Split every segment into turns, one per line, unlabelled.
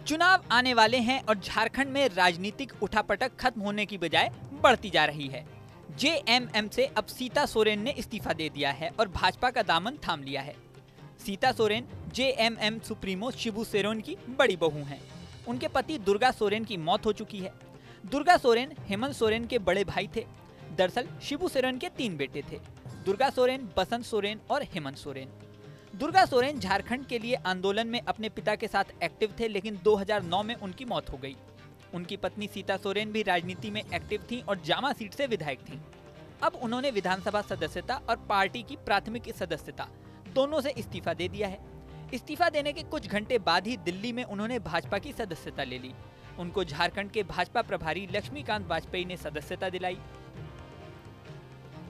चुनाव आने वाले हैं और झारखंड में राजनीतिक उठापटक खत्म होने की बजाय बढ़ती जा रही है। जेएमएम से अब सीता सोरेन ने इस्तीफा दे दिया है और भाजपा का दामन थाम लिया है। सीता सोरेन जेएमएम सुप्रीमो शिबू सोरेन की बड़ी बहू हैं। उनके पति दुर्गा सोरेन की मौत हो चुकी है। दुर्गा सोरेन हेमंत सोरेन के बड़े भाई थे। दरअसल शिबू सोरेन के 3 बेटे थे, दुर्गा सोरेन, बसंत सोरेन और हेमंत सोरेन। दुर्गा सोरेन झारखंड के लिए आंदोलन में अपने पिता के साथ एक्टिव थे, लेकिन 2009 में उनकी मौत हो गई। उनकी पत्नी सीता सोरेन भी राजनीति में एक्टिव थीं और जामा सीट से विधायक थीं। अब उन्होंने विधानसभा सदस्यता और पार्टी की प्राथमिक सदस्यता दोनों से इस्तीफा दे दिया है। इस्तीफा देने के कुछ घंटे बाद ही दिल्ली में उन्होंने भाजपा की सदस्यता ले ली। उनको झारखंड के भाजपा प्रभारी लक्ष्मीकांत वाजपेयी ने सदस्यता दिलाई।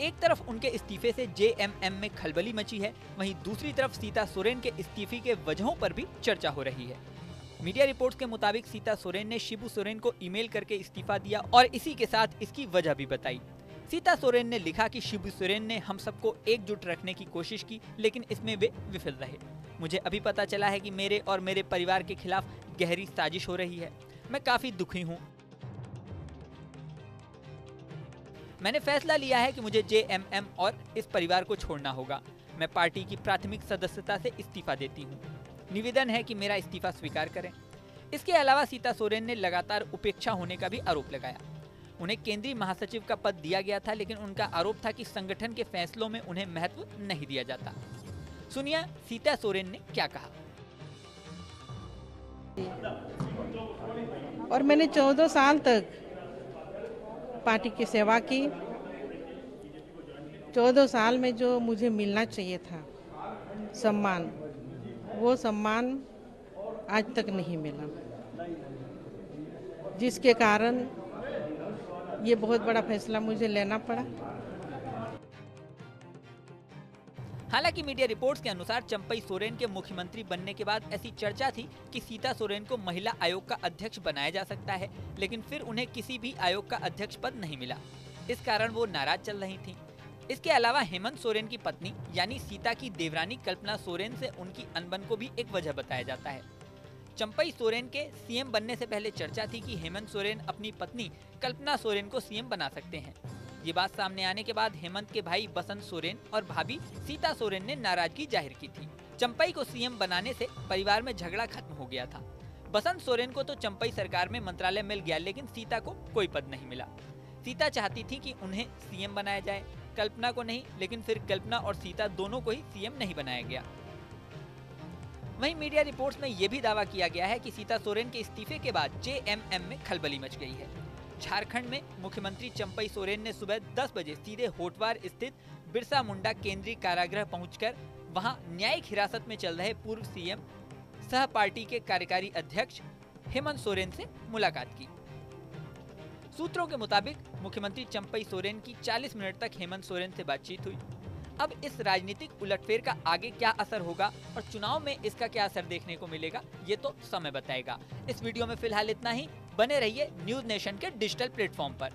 एक तरफ उनके इस्तीफे से जेएमएम में खलबली मची है, वहीं दूसरी तरफ सीता सोरेन के इस्तीफे के वजहों पर भी चर्चा हो रही है। मीडिया रिपोर्ट्स के मुताबिक सीता सोरेन ने शिबू सोरेन को ईमेल करके इस्तीफा दिया और इसी के साथ इसकी वजह भी बताई। सीता सोरेन ने लिखा कि शिबू सोरेन ने हम सबको एकजुट रखने की कोशिश की, लेकिन इसमें वे विफल रहे। मुझे अभी पता चला है कि मेरे और मेरे परिवार के खिलाफ गहरी साजिश हो रही है। मैं काफी दुखी हूँ। मैंने फैसला लिया है कि मुझे जेएमएम और इस परिवार को छोड़ना होगा। मैं पार्टी की प्राथमिक सदस्यता से इस्तीफा देती हूँ। निवेदन है कि मेरा इस्तीफा स्वीकार करें। इसके अलावा सीता सोरेन ने लगातार उपेक्षा होने का भी आरोप लगाया। उन्हें केंद्रीय महासचिव का पद दिया गया था, लेकिन उनका आरोप था कि संगठन के फैसलों में उन्हें महत्व नहीं दिया जाता। सुनिए सीता सोरेन ने क्या कहा।
और मैंने 14 साल तक पार्टी की सेवा की। 14 साल में जो मुझे मिलना चाहिए था सम्मान, वो सम्मान आज तक नहीं मिला, जिसके कारण ये बहुत बड़ा फैसला मुझे लेना पड़ा।
हालांकि मीडिया रिपोर्ट्स के अनुसार चंपई सोरेन के मुख्यमंत्री बनने के बाद ऐसी चर्चा थी कि सीता सोरेन को महिला आयोग का अध्यक्ष बनाया जा सकता है, लेकिन फिर उन्हें किसी भी आयोग का अध्यक्ष पद नहीं मिला। इस कारण वो नाराज चल रही थीं। इसके अलावा हेमंत सोरेन की पत्नी यानी सीता की देवरानी कल्पना सोरेन से उनकी अनबन को भी एक वजह बताया जाता है। चंपई सोरेन के सीएम बनने से पहले चर्चा थी कि हेमंत सोरेन अपनी पत्नी कल्पना सोरेन को सीएम बना सकते हैं। ये बात सामने आने के बाद हेमंत के भाई बसंत सोरेन और भाभी सीता सोरेन ने नाराजगी जाहिर की थी। चंपई को सीएम बनाने से परिवार में झगड़ा खत्म हो गया था। बसंत सोरेन को तो चंपई सरकार में मंत्रालय मिल गया, लेकिन सीता को कोई पद नहीं मिला। सीता चाहती थी कि उन्हें सीएम बनाया जाए, कल्पना को नहीं, लेकिन फिर कल्पना और सीता दोनों को ही सीएम नहीं बनाया गया। वहीं मीडिया रिपोर्ट्स में यह भी दावा किया गया है कि सीता सोरेन के इस्तीफे के बाद जेएमएम में खलबली मच गई है। झारखंड में मुख्यमंत्री चंपई सोरेन ने सुबह 10 बजे सीधे होटवार स्थित बिरसा मुंडा केंद्रीय कारागृह पहुंचकर वहां न्यायिक हिरासत में चल रहे पूर्व सीएम सह पार्टी के कार्यकारी अध्यक्ष हेमंत सोरेन से मुलाकात की। सूत्रों के मुताबिक मुख्यमंत्री चंपई सोरेन की 40 मिनट तक हेमंत सोरेन से बातचीत हुई। अब इस राजनीतिक उलटफेर का आगे क्या असर होगा और चुनाव में इसका क्या असर देखने को मिलेगा, ये तो समय बताएगा। इस वीडियो में फिलहाल इतना ही। बने रहिए न्यूज नेशन के डिजिटल प्लेटफॉर्म पर।